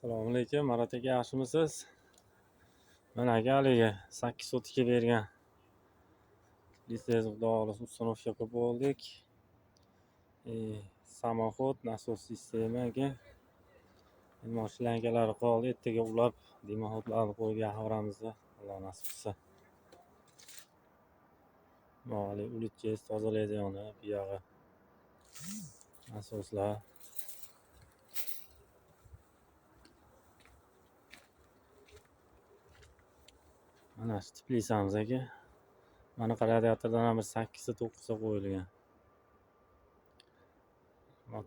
Assalomu alaykum, Marat aka, yaxshimisiz? Mana aka, haligi 8 sotiga bergan litsenziya xudo xohlasa uстановка qilib bo'ldik. Samoxod, nasos sistemaga. Endi shlankalari qoldi, ertaga ulab dimoxodlarni qo'yib yaqaramizda, Alloh nasib qilsa. Mana ulitchangiz tozalaydigani, bu yog'i nasoslar. Mana shu tiplisamiz aka. Mana radiatordan ham bir 8 ta 9 ta qo'yilgan.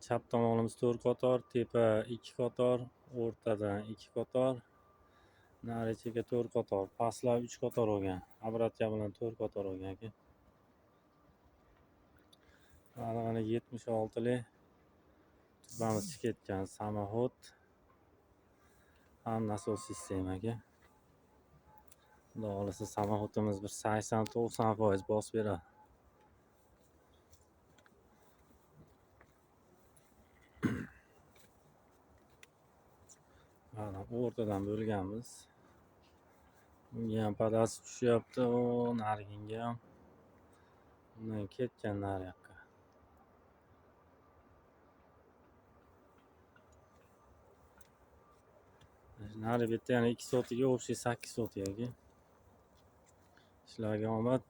Chap tomonimiz 4 qator, tepa 2 qator, o'rtadan 2 qator, nari cheka 4 qator, pastlar 3 qator bo'lgan. Obratga bilan 4 qator bo'lgan aka. Mana 76 lik tubamiz chiqib ketgan samoxod ham nasos sistemaga. Xudo xohlasa samoxodimiz bir 80-90% bosib beradi. Mana o'rtadan bo'lganmiz. Bunga ham padasi tushyapti, nariginga ham. Bundan ketgan nari yoqqa. Nari bitta yana 2 sotiga, общий 8 sotiga. Ishlarga omad.